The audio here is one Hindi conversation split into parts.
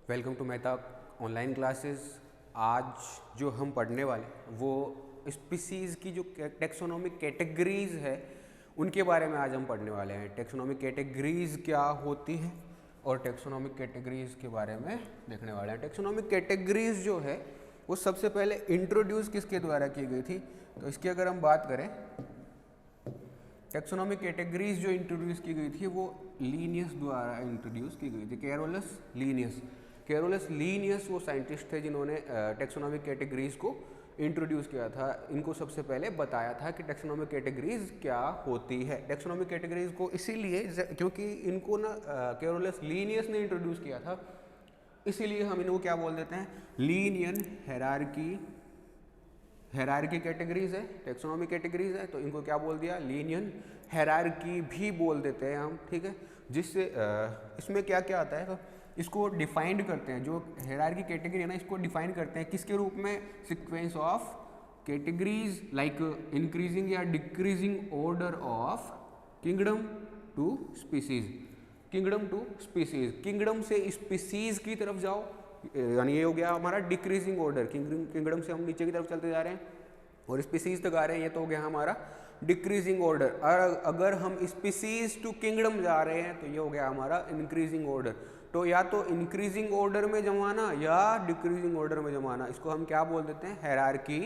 Welcome to Mehta online classes. आज जो हम पढ़ने वाले वो स्पीसीज़ की जो टेक्सोनोमिक कैटेगरीज है उनके बारे में आज हम पढ़ने वाले हैं। टेक्सोनोमिक कैटेगरीज क्या होती हैं और टेक्सोनोमिक कैटेगरीज के बारे में देखने वाले हैं। टेक्सोनोमिक कैटेगरीज जो है वो सबसे पहले इंट्रोड्यूस किसके द्वारा की गई थी, तो इसकी अगर हम बात करें, टेक्सोनोमिक कैटेगरीज जो इंट्रोड्यूस की गई थी वो लीनियस द्वारा इंट्रोड्यूस की गई थी। कैरोलस लीनियस वो साइंटिस्ट थे जिन्होंने टेक्सोनोमिक कैटेगरीज को इंट्रोड्यूस किया था। इनको सबसे पहले बताया था कि टेक्सोनोमिक कैटेगरीज क्या होती है। टेक्सोनोमिक कैटेगरीज को इसीलिए क्योंकि इनको ना कैरोलस लीनियस ने इंट्रोड्यूस किया था, इसीलिए हम इनको क्या बोल देते हैं, लीनियन हेरारकी कैटेगरीज है, टेक्सोनोमिक कैटेगरीज है, तो इनको क्या बोल दिया, लीनियन हेरारकी भी बोल देते हैं हम, ठीक है। जिससे इसमें क्या क्या आता है, तो इसको डिफाइंड करते हैं, जो हेरारकी कैटेगरी है ना इसको डिफाइन करते हैं किसके रूप में, sequence of categories like increasing या decreasing order of kingdom to species. Kingdom से स्पीसीज की तरफ जाओ, यानी ये हो गया हमारा डिक्रीजिंग ऑर्डर। किंगडम से हम नीचे की तरफ चलते जा रहे हैं और स्पीसीज तक आ रहे हैं, ये तो हो गया हमारा डिक्रीजिंग ऑर्डर। और अगर हम स्पीसीज टू किंगडम जा रहे हैं तो ये हो गया हमारा इंक्रीजिंग ऑर्डर। तो या तो इंक्रीजिंग ऑर्डर में जमाना या डिक्रीजिंग ऑर्डर में जमाना, इसको हम क्या बोल देते हैं, हेरारकी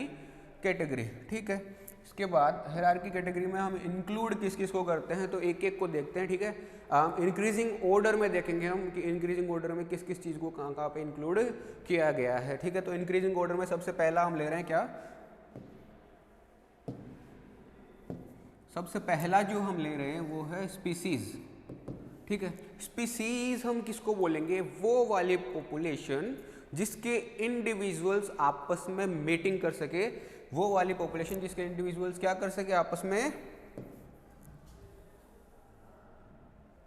कैटेगरी, ठीक है। इसके बाद हेरारकी कैटेगरी में हम इंक्लूड किस किस को करते हैं, तो एक एक को देखते हैं, ठीक है। इंक्रीजिंग ऑर्डर में देखेंगे हम कि इंक्रीजिंग ऑर्डर में किस किस चीज़ को कहाँ कहाँ पे इंक्लूड किया गया है, ठीक है। तो इंक्रीजिंग ऑर्डर में सबसे पहला हम ले रहे हैं क्या, सबसे पहला जो हम ले रहे हैं वो है स्पीसीज, ठीक है। स्पीसीज हम किसको बोलेंगे, वो वाली पॉपुलेशन जिसके इंडिविजुअल्स आपस में मेटिंग कर सके, वो वाली पॉपुलेशन जिसके इंडिविजुअल्स क्या कर सके, आपस में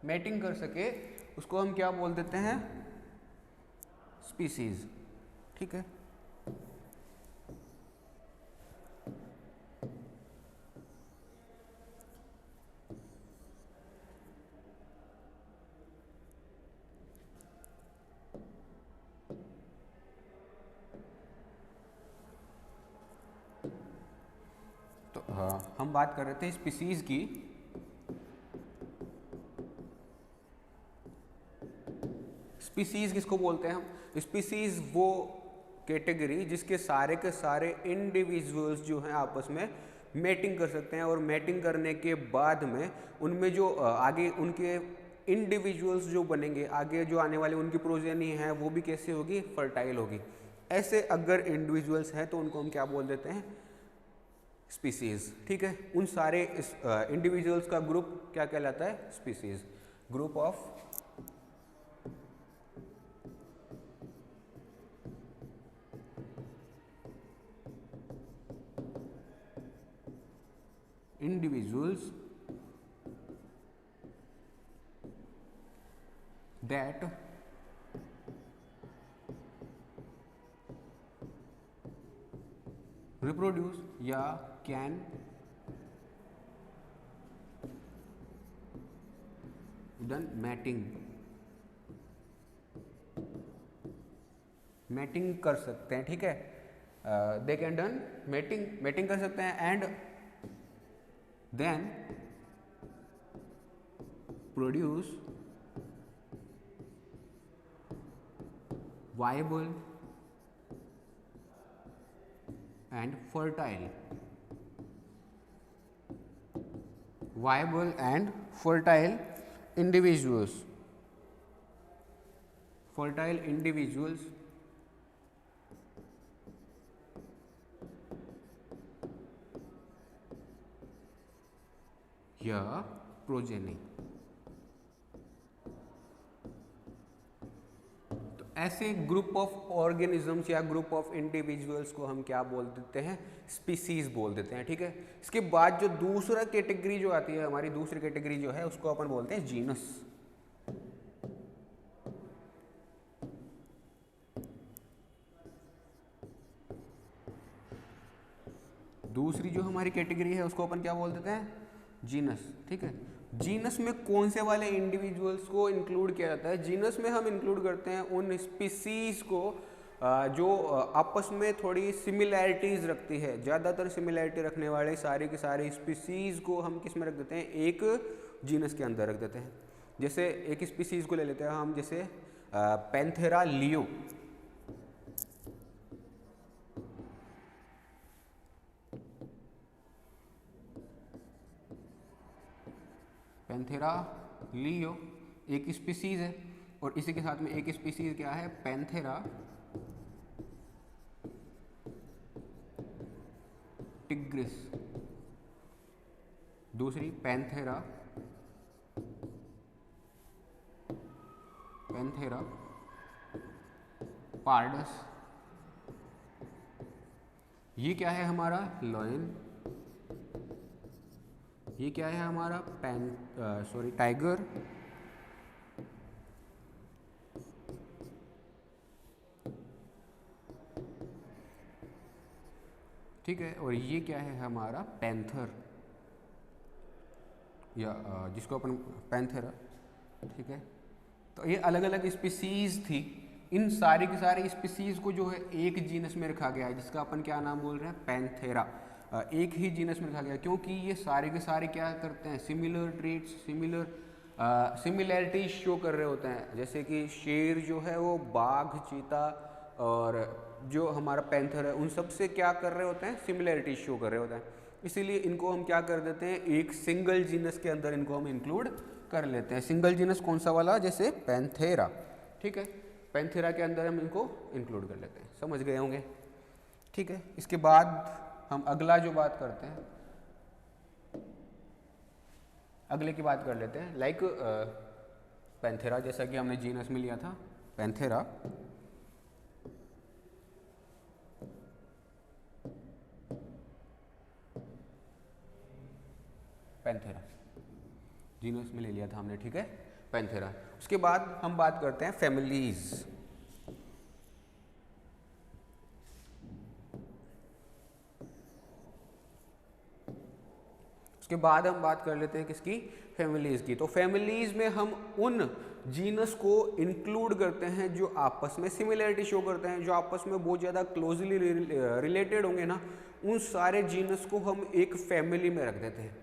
मेटिंग कर सके, उसको हम क्या बोल देते हैं, स्पीसीज, ठीक है। तो हम बात कर रहे थे स्पीसीज की। स्पीसीज किसको बोलते हैं हम, स्पीसीज वो कैटेगरी जिसके सारे के सारे इंडिविजुअल्स जो हैं आपस में मेटिंग कर सकते हैं, और मेटिंग करने के बाद में उनमें जो आगे उनके इंडिविजुअल्स जो बनेंगे, आगे जो आने वाले उनकी प्रोजेनी है वो भी कैसे होगी, फर्टाइल होगी। ऐसे अगर इंडिविजुअल्स हैं तो उनको हम क्या बोल देते हैं, स्पीसीज, ठीक है। उन सारे इंडिविजुअल्स का ग्रुप क्या कहलाता है, species, group of individuals that reproduce या can done मैटिंग कर सकते हैं, ठीक है। दे कैन डन मैटिंग कर सकते हैं and then produce viable and fertile individuals, या प्रोजेनी। तो ऐसे ग्रुप ऑफ ऑर्गेनिजम्स या ग्रुप ऑफ इंडिविजुअल्स को हम क्या बोल देते हैं, स्पीसीज बोल देते हैं, ठीक है। इसके बाद जो दूसरा कैटेगरी जो आती है, हमारी दूसरी कैटेगरी जो है उसको अपन बोलते हैं जीनस। दूसरी जो हमारी कैटेगरी है उसको अपन क्या बोल देते हैं, जीनस, ठीक है। जीनस में कौन से वाले इंडिविजुअल्स को इंक्लूड किया जाता है? जीनस में हम इंक्लूड करते हैं उन स्पीसीज को जो आपस में थोड़ी सिमिलैरिटीज़ रखती है। ज़्यादातर सिमिलैरिटी रखने वाले सारे के सारे स्पीसीज़ को हम किस में रख देते हैं? एक जीनस के अंदर रख देते हैं। जैसे एक स्पीसीज़ को ले लेते हैं हम, जैसे पैंथेरा लियो। पैंथेरा लियो एक स्पीसीज है, और इसी के साथ में एक स्पीसीज क्या है? Panthera tigris. दूसरी पैंथेरा पार्डस। ये क्या है हमारा? लॉयन। ये क्या है हमारा? टाइगर। ठीक है, और ये क्या है हमारा? पैंथर, या जिसको अपन पैंथेरा। ठीक है, तो ये अलग अलग स्पीसीज थी। इन सारी की सारी स्पीसीज को जो है एक जीनस में रखा गया है, जिसका अपन क्या नाम बोल रहे हैं? पैंथेरा। एक ही जीनस में रखा गया क्योंकि ये सारे के सारे क्या करते हैं? सिमिलर ट्रेट्स, सिमिलैरिटीज शो कर रहे होते हैं। जैसे कि शेर जो है वो बाघ, चीता, और जो हमारा पैंथर है उन सब से क्या कर रहे होते हैं? सिमिलैरिटीज शो कर रहे होते हैं। इसीलिए इनको हम क्या कर देते हैं? एक सिंगल जीनस के अंदर इनको हम इंक्लूड कर लेते हैं। सिंगल जीनस कौन सा वाला? जैसे पैंथेरा। ठीक है, पैंथेरा के अंदर हम इनको इंक्लूड कर लेते हैं। समझ गए होंगे? ठीक है, इसके बाद हम अगला जो बात करते हैं, अगले की बात कर लेते हैं। लाइक पैंथेरा, जैसा कि हमने जीनस में लिया था पैंथेरा। पैंथेरा जीनस में ले लिया था हमने। ठीक है, पैंथेरा। उसके बाद हम बात करते हैं फैमिलीज। उसके बाद हम बात कर लेते हैं किसकी? फैमिलीज की। तो फैमिलीज में हम उन जीनस को इंक्लूड करते हैं जो आपस में सिमिलैरिटी शो करते हैं, जो आपस में बहुत ज़्यादा क्लोजली रिलेटेड होंगे ना, उन सारे जीनस को हम एक फैमिली में रख देते हैं।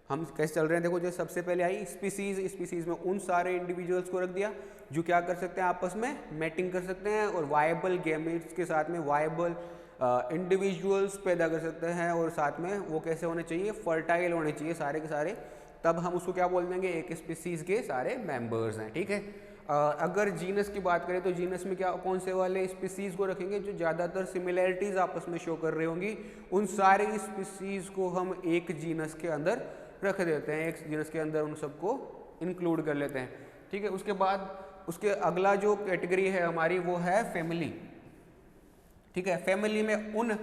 हम कैसे चल रहे हैं? देखो, जो सबसे पहले आई स्पीसीज, स्पीसीज में उन सारे इंडिविजुअल्स को रख दिया जो क्या कर सकते हैं? आपस में मैटिंग कर सकते हैं और वायबल गैमेट्स के साथ में वायबल इंडिविजुअल्स पैदा कर सकते हैं, और साथ में वो कैसे होने चाहिए? फर्टाइल होने चाहिए सारे के सारे। तब हम उसको क्या बोल देंगे? एक स्पीसीज के सारे मेंबर्स हैं। ठीक है, अगर जीनस की बात करें तो जीनस में क्या, कौन से वाले स्पीसीज को रखेंगे? जो ज़्यादातर सिमिलैरिटीज आपस में शो कर रहे होंगी, उन सारे स्पीसीज को हम एक जीनस के अंदर रख देते हैं। एक जीनस के अंदर उन सबको इंक्लूड कर लेते हैं। ठीक है, उसके बाद उसके अगला जो कैटेगरी है हमारी वो है फैमिली। ठीक है, फैमिली में उन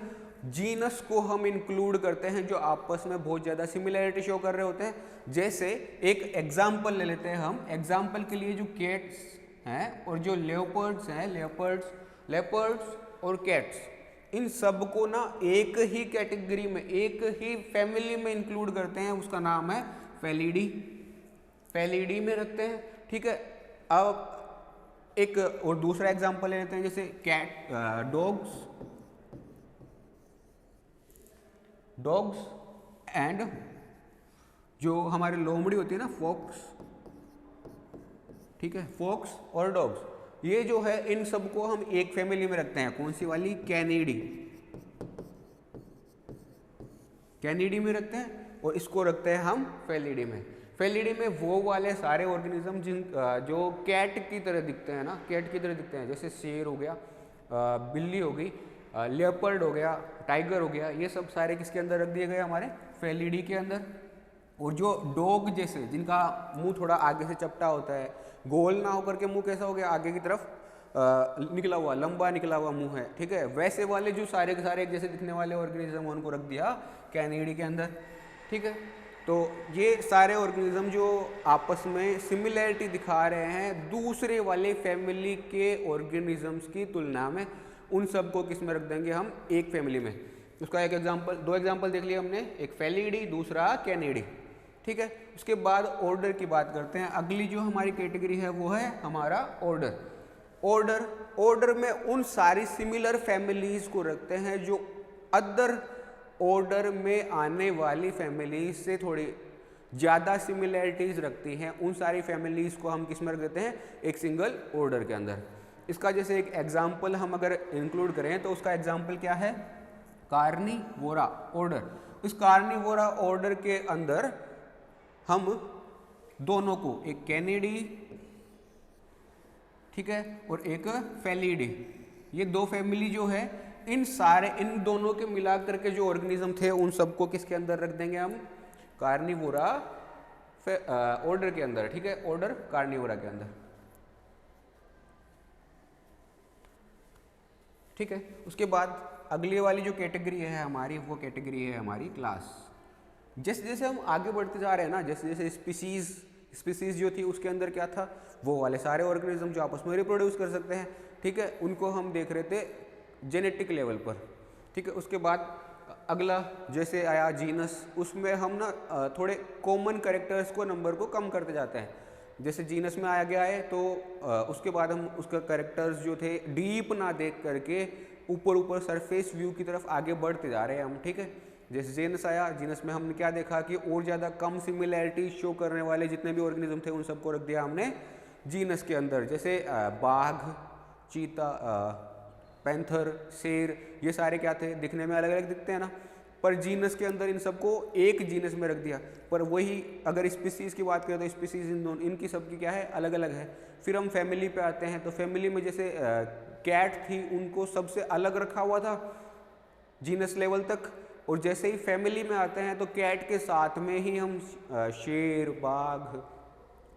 जीनस को हम इंक्लूड करते हैं जो आपस में बहुत ज़्यादा सिमिलैरिटी शो कर रहे होते हैं। जैसे एक एग्जाम्पल ले लेते हैं हम। एग्जाम्पल के लिए जो कैट्स हैं और जो लेपर्ड्स हैं, लेपर्ड्स और कैट्स, इन सब को ना एक ही कैटेगरी में, एक ही फैमिली में इंक्लूड करते हैं। उसका नाम है फेलिडी। फेलिडी में रखते हैं। ठीक है, अब एक और दूसरा एग्जांपल ले लेते हैं, जैसे कैट, डॉग्स एंड जो हमारे लोमड़ी होती है ना, फॉक्स। ठीक है, फॉक्स और डॉग्स, ये जो है इन सबको हम एक फैमिली में रखते हैं। कौन सी वाली? कैनिडी। कैनिडी में रखते हैं, और इसको रखते हैं हम फेलिडी में। फेलिडी में वो वाले सारे ऑर्गेनिज्म जो कैट की तरह दिखते हैं ना, कैट की तरह दिखते हैं, जैसे शेर हो गया, बिल्ली हो गई, लेपर्ड हो गया, टाइगर हो गया, ये सब सारे किसके अंदर रख दिए गए? हमारे फेलिडी के अंदर। और जो डॉग जैसे, जिनका मुंह थोड़ा आगे से चपटा होता है, गोल ना होकर के मुंह कैसा हो गया? आगे की तरफ निकला हुआ, लंबा निकला हुआ मुंह है। ठीक है, वैसे वाले जो सारे के सारे एक जैसे दिखने वाले ऑर्गेनिज्म, उनको रख दिया कैनिडी के अंदर। ठीक है, तो ये सारे ऑर्गेनिज्म जो आपस में सिमिलैरिटी दिखा रहे हैं दूसरे वाले फैमिली के ऑर्गेनिजम्स की तुलना में, उन सबको किस में रख देंगे हम? एक फैमिली में। उसका एक एग्जांपल, दो एग्जांपल देख लिया हमने, एक फेलिडी, दूसरा कैनिडी। ठीक है। उसके बाद ऑर्डर की बात करते हैं। अगली जो हमारी कैटेगरी है वो है हमारा ऑर्डर। ऑर्डर में उन सारी सिमिलर फैमिलीज को रखते हैं जो अदर ऑर्डर में आने वाली फैमिलीज से थोड़ी ज़्यादा सिमिलैरिटीज रखती हैं। उन सारी फैमिलीज को हम किस में रख देते हैं, एक सिंगल ऑर्डर के अंदर। इसका जैसे एक एग्जाम्पल हम अगर इंक्लूड करें तो उसका एग्जाम्पल क्या है, कार्निवोरा ऑर्डर। इस कार्निवोरा ऑर्डर के अंदर हम दोनों को, एक कैनिडी, ठीक है, और एक फेलिडी, ये दो फैमिली जो है इन दोनों के मिलाकर के जो ऑर्गेनिज्म थे उन सबको किसके अंदर रख देंगे हम, कार्निवोरा ऑर्डर के अंदर। ठीक है, ऑर्डर कार्निवोरा के अंदर। ठीक है, उसके बाद अगली वाली जो कैटेगरी है हमारी, वो कैटेगरी है हमारी क्लास। जैसे जैसे हम आगे बढ़ते जा रहे हैं ना, जैसे जैसे स्पीसीज जो थी उसके अंदर क्या था, वो वाले सारे ऑर्गेनिज्म जो आपस में रिप्रोड्यूस कर सकते हैं, ठीक है, उनको हम देख रहे थे जेनेटिक लेवल पर। ठीक है, उसके बाद अगला जैसे आया जीनस, उसमें हम ना थोड़े कॉमन कैरेक्टर्स को, नंबर को कम करते जाते हैं। जैसे जीनस में आया गया है तो उसके बाद हम उसका कैरेक्टर्स जो थे डीप ना देख करके ऊपर सरफेस व्यू की तरफ आगे बढ़ते जा रहे हैं हम। ठीक है, जैसे जीनस आया, जीनस में हमने क्या देखा कि और ज़्यादा कम सिमिलैरिटी शो करने वाले जितने भी ऑर्गेनिज्म थे उन सबको रख दिया हमने जीनस के अंदर। जैसे बाघ, चीता, पैंथर, शेर, ये सारे क्या थे, दिखने में अलग अलग दिखते हैं ना, पर जीनस के अंदर इन सबको एक जीनस में रख दिया। पर वही अगर स्पीसीज की बात करें तो स्पीसीज इनकी सबकी क्या है, अलग अलग है। फिर हम फैमिली पे आते हैं तो फैमिली में जैसे कैट थी, उनको सबसे अलग रखा हुआ था जीनस लेवल तक, और जैसे ही फैमिली में आते हैं तो कैट के साथ में ही हम शेर, बाघ,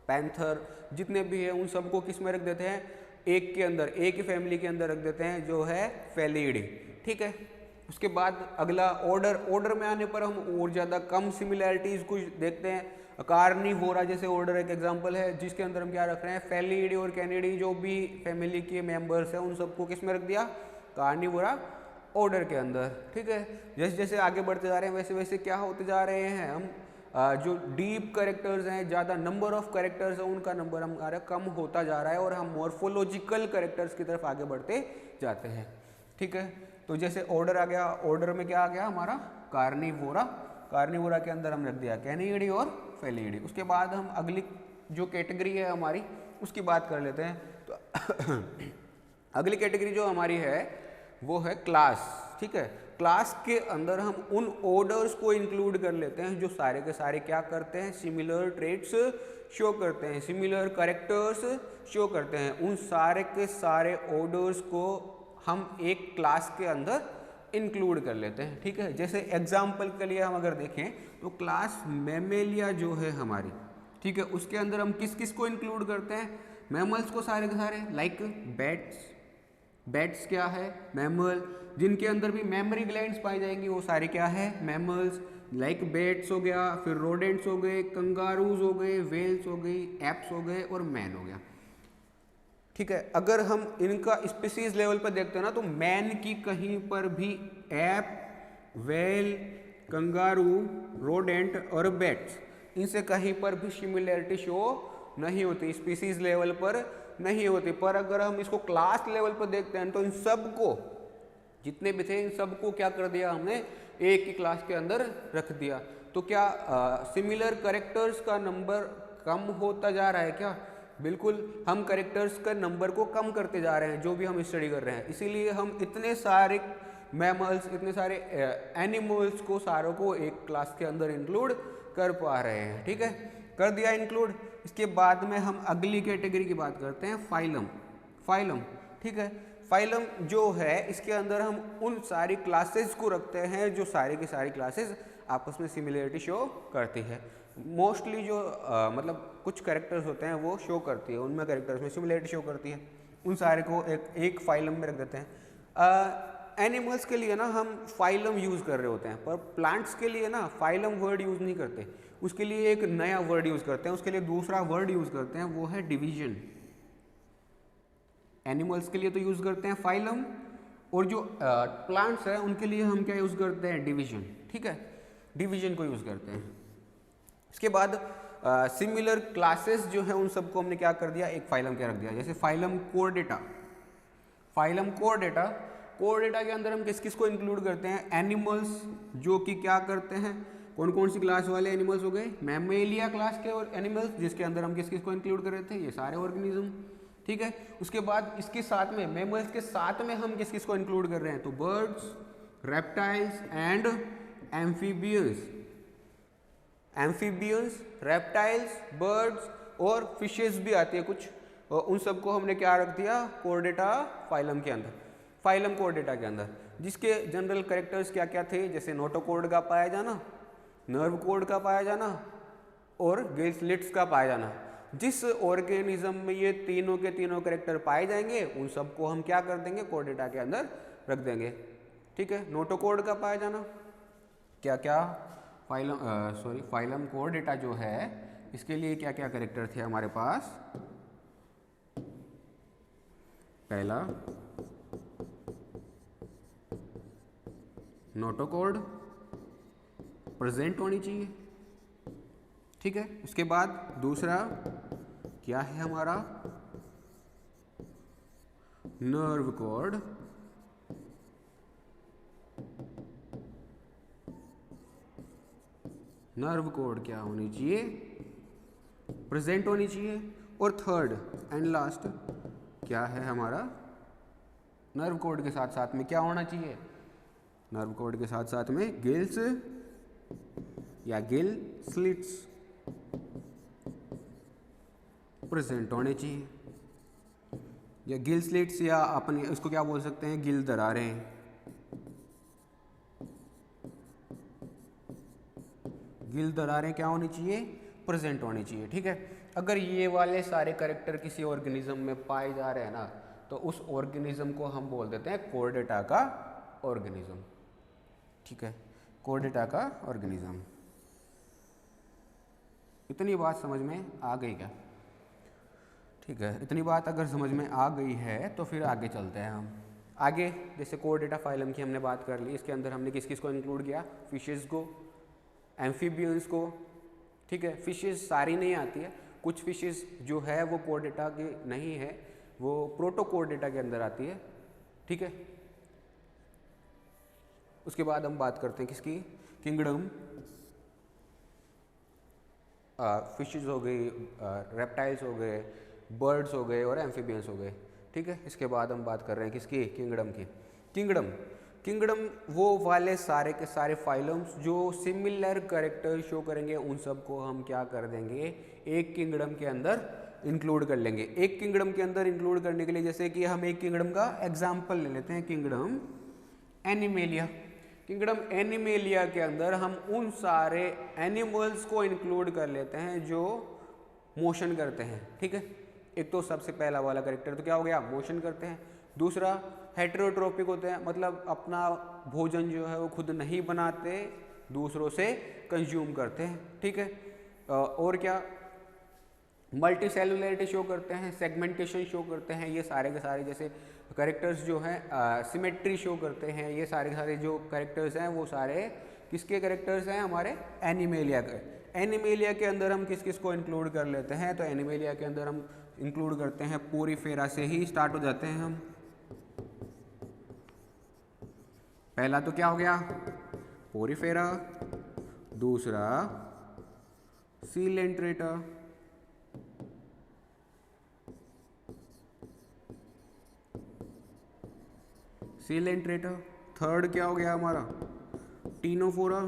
पैंथर जितने भी हैं उन सबको किस में रख देते हैं, एक के अंदर, एक ही फैमिली के अंदर रख देते हैं जो है फेलिडी। ठीक है, उसके बाद अगला ऑर्डर में आने पर हम और ज़्यादा कम सिमिलैरिटीज़ कुछ देखते हैं। कार्निवोरा जैसे ऑर्डर एक एग्जांपल है जिसके अंदर हम क्या रख रहे हैं, फेलिडी और कैनिडी जो भी फैमिली के मेंबर्स हैं उन सबको किस में रख दिया, कार्निवोरा ऑर्डर के अंदर। ठीक है, जैसे जैसे आगे बढ़ते जा रहे हैं वैसे वैसे क्या होते जा रहे हैं हम, जो डीप कैरेक्टर्स हैं, ज़्यादा नंबर ऑफ कैरेक्टर्स हैं, उनका नंबर हमारा कम होता जा रहा है और हम मॉर्फोलॉजिकल कैरेक्टर्स की तरफ आगे बढ़ते जाते हैं। ठीक है, तो जैसे ऑर्डर आ गया, ऑर्डर में क्या आ गया हमारा, कार्निवोरा। कार्निवोरा के अंदर हम रख दिया कैनिडी और फेलिडी। उसके बाद हम अगली जो कैटेगरी है हमारी उसकी बात कर लेते हैं। तो अगली कैटेगरी जो हमारी है वो है क्लास। ठीक है, क्लास के अंदर हम उन ऑर्डर्स को इंक्लूड कर लेते हैं जो सारे के सारे क्या करते हैं, सिमिलर ट्रेट्स शो करते हैं, सिमिलर कैरेक्टर्स शो करते हैं। उन सारे के सारे ऑर्डर्स को हम एक क्लास के अंदर इंक्लूड कर लेते हैं। ठीक है, जैसे एग्जाम्पल के लिए हम अगर देखें तो क्लास मैमेलिया जो है हमारी, ठीक है, उसके अंदर हम किस किस को इंक्लूड करते हैं, मैमल्स को सारे के सारे, लाइक बैट्स क्या है, मैमल, जिनके अंदर भी मेमोरी ग्लैंड्स पाई जाएंगी वो सारे क्या है, मैमल्स, लाइक बैट्स हो गया, फिर रोडेंट्स हो गए, कंगारूज हो गए, वेल्स हो गई, एप्स हो गए और मैन हो गया। ठीक है, अगर हम इनका स्पीसीज लेवल पर देखते हैं ना तो मैन की कहीं पर भी एप, वेल, कंगारू, रोडेंट और बैट्स, इनसे कहीं पर भी सिमिलैरिटी शो नहीं होती, स्पीसीज लेवल पर नहीं होती। पर अगर हम इसको क्लास लेवल पर देखते हैं तो इन सबको, जितने भी थे, इन सबको क्या कर दिया हमने, एक ही क्लास के अंदर रख दिया। तो क्या सिमिलर कैरेक्टर्स का नंबर कम होता जा रहा है क्या? बिल्कुल, हम कैरेक्टर्स का नंबर को कम करते जा रहे हैं जो भी हम स्टडी कर रहे हैं। इसीलिए हम इतने सारे मैमल्स, इतने सारे एनिमल्स को सारों को एक क्लास के अंदर इंक्लूड कर पा रहे हैं। ठीक है, कर दिया इंक्लूड। इसके बाद में हम अगली कैटेगरी की बात करते हैं, फाइलम। ठीक है, फाइलम जो है इसके अंदर हम उन सारी क्लासेस को रखते हैं जो सारी की सारी क्लासेस आपस में सिमिलरिटी शो करती है। मोस्टली जो मतलब कुछ कैरेक्टर्स होते हैं वो शो करती है, उनमें कैरेक्टर्स में सिमिलरिटी शो करती है, उन सारे को एक फाइलम में रख देते हैं। एनिमल्स के लिए ना हम फाइलम यूज़ कर रहे होते हैं, पर प्लांट्स के लिए ना फाइलम वर्ड यूज़ नहीं करते, उसके लिए एक नया वर्ड यूज़ करते हैं, उसके लिए दूसरा वर्ड यूज़ करते हैं, वो है डिवीजन। एनिमल्स के लिए तो यूज़ करते हैं फाइलम, और जो प्लांट्स हैं उनके लिए हम क्या यूज़ करते हैं, डिवीजन। ठीक है, डिवीजन को यूज़ करते हैं। इसके बाद सिमिलर क्लासेस जो है उन सबको हमने क्या कर दिया, एक फाइलम के रख दिया। जैसे phylum core data, phylum core data, core data के अंदर हम किस किस को इंक्लूड करते हैं, एनिमल्स जो कि क्या करते हैं, कौन कौन सी क्लास वाले एनिमल्स हो गए, मैमेलिया क्लास के और एनिमल्स, जिसके अंदर हम किस किस को इंक्लूड कर रहे थे, ये सारे ऑर्गेनिज्म, ठीक है। उसके बाद इसके साथ में मैमल्स के साथ में हम किस किस को इंक्लूड कर रहे हैं, तो birds, reptiles and amphibians, amphibians, reptiles, birds और फिशेस भी आती है कुछ, और उन सबको हमने क्या रख दिया, कोर डेटा फाइलम के अंदर, फाइलम कोर डेटा के अंदर, जिसके जनरल कैरेक्टर्स क्या क्या थे, जैसे नोटोकॉर्ड का पाया जाना, नर्व कोड का पाया जाना और गिल स्लिट्स का पाया जाना। जिस ऑर्गेनिज्म में ये तीनों के तीनों कैरेक्टर पाए जाएंगे उन सबको हम क्या कर देंगे, कोर डेटा के अंदर रख देंगे, ठीक है। नोटोकॉर्ड का पाया जाना, क्या क्या फाइलम कोर डेटा जो है इसके लिए क्या क्या कैरेक्टर थे हमारे पास, पहला नोटोकॉर्ड प्रेजेंट होनी चाहिए, ठीक है। उसके बाद दूसरा क्या है हमारा, नर्व कॉर्ड, नर्व कॉर्ड क्या होनी चाहिए, प्रेजेंट होनी चाहिए। और थर्ड एंड लास्ट क्या है हमारा, नर्व कॉर्ड के साथ साथ में क्या होना चाहिए, नर्व कॉर्ड के साथ साथ में गिल्स या गिल स्लिट्स प्रेजेंट होने चाहिए, या गिल स्लिट्स, या अपन इसको क्या बोल सकते हैं, गिल दरारें, गिल दरारें क्या होनी चाहिए, प्रेजेंट होनी चाहिए, ठीक है। अगर ये वाले सारे कैरेक्टर किसी ऑर्गेनिज्म में पाए जा रहे हैं ना, तो उस ऑर्गेनिज्म को हम बोल देते हैं कोर डेटा का ऑर्गेनिज्म, ठीक है, कोर डेटा का ऑर्गेनिज्म। इतनी बात समझ में आ गई क्या, ठीक है। इतनी बात अगर समझ में आ गई है तो फिर आगे चलते हैं हम आगे। जैसे कोर डेटा फाइलम की हमने बात कर ली, इसके अंदर हमने किस किस को इंक्लूड किया, फिशेस को, एम्फीबियंस को, ठीक है। फिशेस सारी नहीं आती है, कुछ फिशेस जो है वो कोर डेटा की नहीं है, वो प्रोटो कोर डेटा के अंदर आती है, ठीक है। उसके बाद हम बात करते हैं किसकी, किंगडम, फिशेस हो गई, रेप्टाइल्स हो गए, बर्ड्स हो गए और एम्फीबियंस हो गए, ठीक है। इसके बाद हम बात कर रहे हैं किसकी, किंगडम की। किंगडम, किंगडम वो वाले सारे के सारे फाइलम्स जो सिमिलर कैरेक्टर शो करेंगे उन सब को हम क्या कर देंगे, एक किंगडम के अंदर इंक्लूड कर लेंगे। एक किंगडम के अंदर इंक्लूड करने के लिए जैसे कि हम एक किंगडम का एग्जाम्पल ले लेते हैं, किंगडम एनिमेलिया। किंगडम एनिमेलिया के अंदर हम उन सारे एनिमल्स को इंक्लूड कर लेते हैं जो मोशन करते हैं, ठीक है। एक तो सबसे पहला वाला कैरेक्टर तो क्या हो गया, मोशन करते हैं। दूसरा हेटेरोट्रोपिक होते हैं, मतलब अपना भोजन जो है वो खुद नहीं बनाते, दूसरों से कंज्यूम करते हैं, ठीक है। और क्या, मल्टी सेलुलरिटी शो करते हैं, सेगमेंटेशन शो करते हैं, ये सारे के सारे जैसे कैरेक्टर्स जो हैं सिमेट्री शो करते हैं, ये सारे के सारे जो कैरेक्टर्स हैं वो सारे किसके कैरेक्टर्स हैं, हमारे एनिमेलिया के। एनिमेलिया के अंदर हम किस किस को इंक्लूड कर लेते हैं, तो एनिमेलिया के अंदर हम इंक्लूड करते हैं, पोरीफेरा से ही स्टार्ट हो जाते हैं हम। पहला तो क्या हो गया, पोरीफेरा, दूसरा सीलेंट्रेटा, सीलेंट्रेटा। थर्ड क्या हो गया हमारा, टीनोफोरा,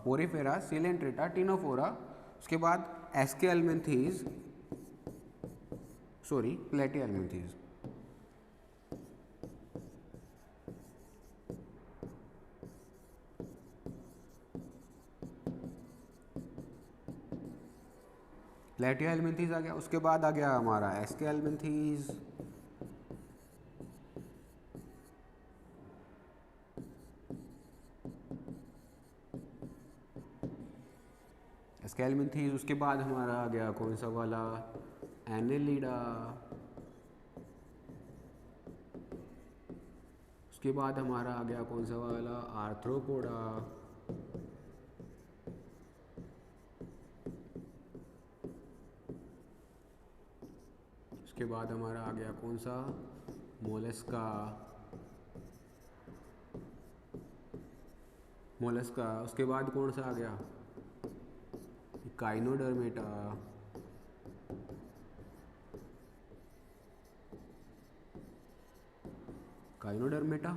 पोरीफेरा, सीलेंट्रेटा, टीनोफोरा। उसके बाद एस्केलमेंथीज, सॉरी प्लेटियलमेंथीज। प्लेटियलमेंथीज आ गया। उसके बाद आ गया हमारा एस्केलमेंथीज, एस्केलमेंथीज। उसके बाद हमारा आ गया कौन सा वाला, एनेलिडा। उसके बाद हमारा आ गया कौन सा वाला, आर्थ्रोपोडा। उसके बाद हमारा आ गया कौन सा, मोलस्का। मोलस्का। उसके बाद कौन सा आ गया, काइनोडर्मेटा। काइनोडर्मेटा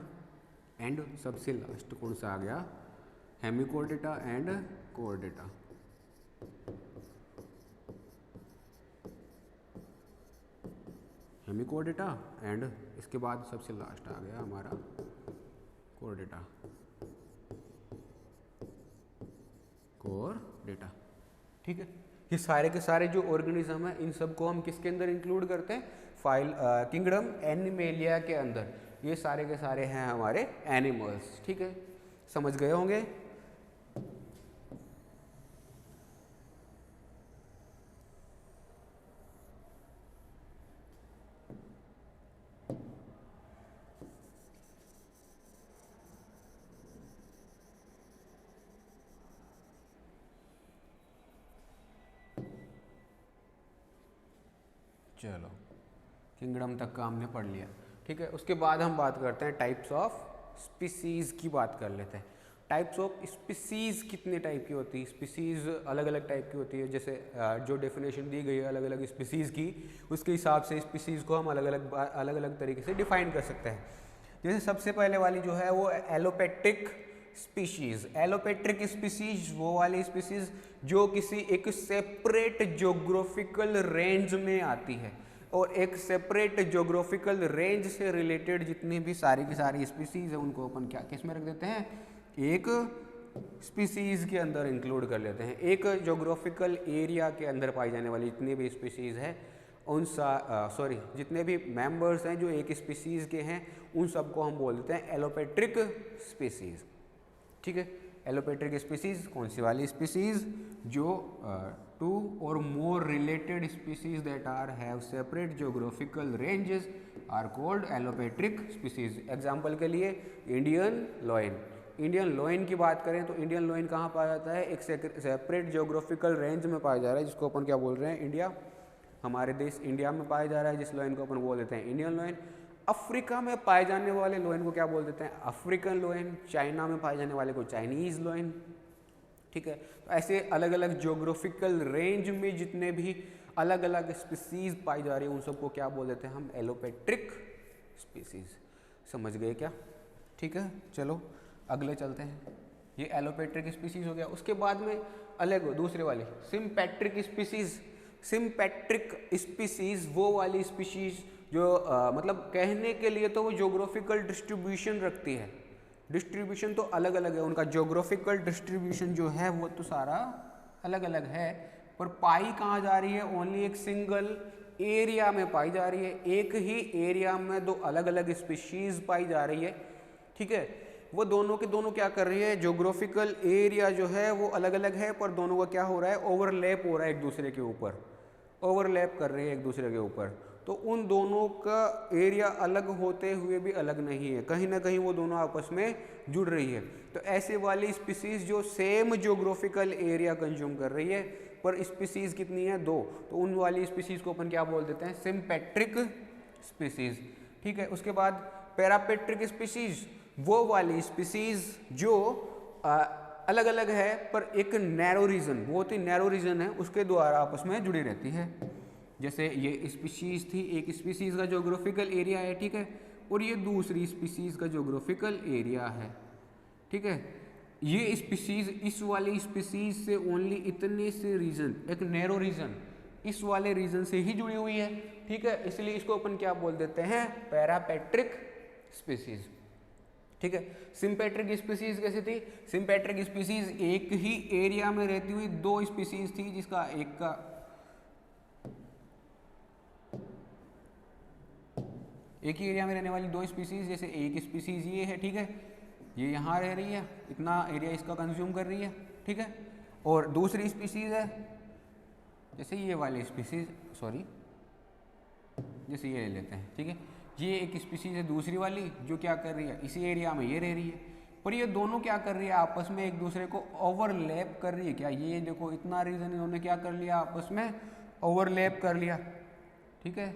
एंड सबसे लास्ट कौन सा आ गया, हेमिकोर्डेटा एंड कोर्डेटा। हेमिकोर्डेटा एंड इसके बाद सबसे लास्ट आ गया हमारा कोर्डेटा। कोर्डेटा, ठीक है। ये सारे के सारे जो ऑर्गेनिज्म है इन सबको हम किसके अंदर इंक्लूड करते हैं, किंगडम एनिमेलिया के अंदर। ये सारे के सारे हैं हमारे एनिमल्स, ठीक है, समझ गए होंगे। चलो, किंगडम तक का हमने पढ़ लिया, ठीक है। उसके बाद हम बात करते हैं टाइप्स ऑफ स्पीसीज की बात कर लेते हैं। टाइप्स ऑफ स्पीसीज कितने टाइप की होती है, स्पीसीज अलग अलग टाइप की होती है। जैसे जो डेफिनेशन दी गई है अलग अलग स्पीसीज की, उसके हिसाब से स्पीसीज को हम अलग अलग तरीके से डिफाइन कर सकते हैं। जैसे सबसे पहले वाली जो है वो एलोपेट्रिक स्पीशीज। एलोपेट्रिक स्पीशीज वो वाली स्पीशीज जो किसी एक सेपरेट ज्योग्राफिकल रेंज में आती है, और एक सेपरेट ज्योग्राफिकल रेंज से रिलेटेड जितनी भी सारी की सारी स्पीसीज है उनको अपन क्या किस में रख देते हैं, एक स्पीसीज के अंदर इंक्लूड कर लेते हैं। एक ज्योग्राफिकल एरिया के अंदर पाई जाने वाली जितनी भी स्पीसीज है उन जितने भी मेंबर्स हैं जो एक स्पीसीज के हैं उन सबको हम बोल देते हैं एलोपेट्रिक स्पीसीज, ठीक है। एलोपेट्रिक स्पीसीज कौन सी वाली स्पीसीज, जो two or more related species that are have separate geographical ranges are called allopatric species. Example के लिए इंडियन लॉयन। इंडियन लॉयन की बात करें तो इंडियन लॉयन कहाँ पाया जाता है, एक सेपरेट ज्योग्राफिकल रेंज में पाया जा रहा है जिसको अपन क्या बोल रहे हैं, इंडिया। हमारे देश इंडिया में पाया जा रहा है जिस लॉयन को अपन बोल देते हैं इंडियन लॉयन। अफ्रीका में पाए जाने वाले लॉयन को क्या बोल देते हैं, अफ्रीकन लॉयन। चाइना में पाए जाने वाले को चाइनीज लॉयन, ठीक है। तो ऐसे अलग अलग ज्योग्राफिकल रेंज में जितने भी अलग अलग स्पीसीज पाई जा रही है उन सबको क्या बोल देते हैं हम, एलोपेट्रिक स्पीसीज। समझ गए क्या, ठीक है। चलो अगले चलते हैं। ये एलोपेट्रिक स्पीसीज हो गया। उसके बाद में अलग दूसरे वाली सिम्पेट्रिक स्पीसीज। सिम्पेट्रिक स्पीसीज वो वाली स्पीसीज जो मतलब कहने के लिए तो वो ज्योग्राफिकल डिस्ट्रीब्यूशन रखती है, डिस्ट्रीब्यूशन तो अलग अलग है, उनका ज्योग्राफिकल डिस्ट्रीब्यूशन जो है वो तो सारा अलग अलग है, पर पाई कहाँ जा रही है, ओनली एक सिंगल एरिया में पाई जा रही है। एक ही एरिया में दो अलग अलग स्पीशीज पाई जा रही है, ठीक है। वो दोनों के दोनों क्या कर रही है, ज्योग्राफिकल एरिया जो है वो अलग अलग है, पर दोनों का क्या हो रहा है, ओवरलैप हो रहा है एक दूसरे के ऊपर, ओवरलैप कर रही है एक दूसरे के ऊपर। तो उन दोनों का एरिया अलग होते हुए भी अलग नहीं है, कहीं ना कहीं वो दोनों आपस में जुड़ रही है। तो ऐसे वाली स्पीसीज जो सेम ज्योग्राफिकल एरिया कंज्यूम कर रही है, पर स्पीसीज कितनी है, दो, तो उन वाली स्पीसीज को अपन क्या बोल देते हैं, सिम्पेट्रिक स्पीसीज, ठीक है। उसके बाद पैरापेट्रिक स्पीसीज वो वाली स्पीसीज जो अलग अलग है पर एक नैरो रीजन, बहुत ही नैरो रीजन है उसके द्वारा आपस में जुड़ी रहती है। जैसे ये स्पीशीज थी, एक स्पीशीज का ज्योग्राफिकल एरिया है, ठीक है, और ये दूसरी स्पीशीज का ज्योग्राफिकल एरिया है, ठीक है। ये स्पीशीज इस वाली स्पीशीज से ओनली इतने से रीजन, एक नैरो रीजन इस वाले रीजन से ही जुड़ी हुई है, ठीक है, इसलिए इसको अपन क्या बोल देते हैं, पैरापेट्रिक स्पीशीज, ठीक है। सिम्पेट्रिक स्पीसीज कैसे थी, सिम्पेट्रिक स्पीसीज एक ही एरिया में रहती हुई दो स्पीसीज थी, जिसका एक का एक ही एरिया में रहने वाली दो स्पीसीज, जैसे एक स्पीसीज ये है, ठीक है, ये यहाँ रह रही है, इतना एरिया इसका कंज्यूम कर रही है, ठीक है, और दूसरी स्पीसीज है जैसे ये वाली स्पीसीज, सॉरी जैसे ये ले लेते हैं, ठीक है, ये एक स्पीसीज है दूसरी वाली जो क्या कर रही है, इसी एरिया में ये रह रही है, पर ये दोनों क्या कर रही है, आपस में एक दूसरे को ओवरलैप कर रही है। क्या ये देखो इतना रीजन इन्होंने क्या कर लिया, आपस में ओवरलैप कर लिया, ठीक है।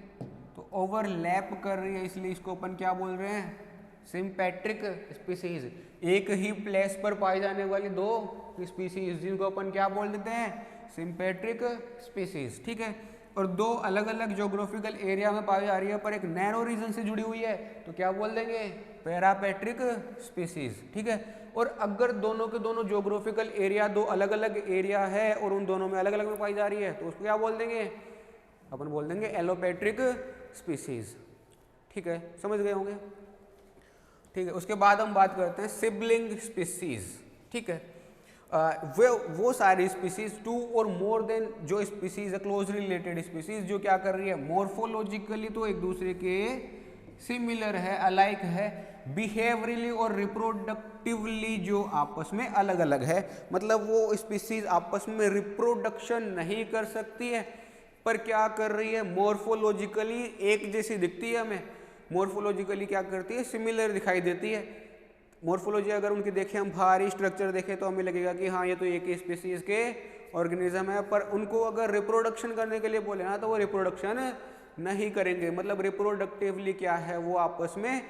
तो ओवरलैप कर रही है, इसलिए इसको अपन क्या बोल रहे हैं, सिम्पैट्रिक स्पीसीज। एक ही प्लेस पर पाई जाने वाली दो स्पीसीज जिनको अपन क्या बोल देते हैं, सिम्पैट्रिक स्पीसीज, ठीक है। और दो अलग अलग ज्योग्राफिकल एरिया में पाई जा रही है पर एक नैरो रीजन से जुड़ी हुई है, तो क्या बोल देंगे, पैरापैट्रिक स्पीसीज, ठीक है। और अगर दोनों के दोनों ज्योग्राफिकल एरिया दो अलग अलग एरिया है और उन दोनों में अलग अलग में पाई जा रही है, तो उसको क्या बोल देंगे, अपन बोल देंगे एलोपैट्रिक स्पीसीज, ठीक है, समझ गए होंगे, ठीक है। उसके बाद हम बात करते हैं सिबलिंग स्पीसीज, ठीक है। वो सारी species to or more than जो स्पीसीज है क्लोजली रिलेटेड स्पीसीज जो क्या कर रही है, मॉर्फोलॉजिकली तो एक दूसरे के सिमिलर है, अलाइक है, बिहेवियरली और रिप्रोडक्टिवली जो आपस में अलग अलग है। मतलब वो स्पीसीज आपस में रिप्रोडक्शन नहीं कर सकती है पर क्या कर रही है, मॉर्फोलॉजिकली एक जैसी दिखती है हमें, मॉर्फोलॉजिकली क्या करती है, सिमिलर दिखाई देती है। मॉर्फोलॉजी अगर उनकी देखें हम बाहरी स्ट्रक्चर देखें तो हमें लगेगा कि हाँ ये तो एक ही स्पीसीज के ऑर्गेनिज्म है, पर उनको अगर रिप्रोडक्शन करने के लिए बोले ना तो वो रिप्रोडक्शन नहीं करेंगे। मतलब रिप्रोडक्टिवली क्या है, वो आपस में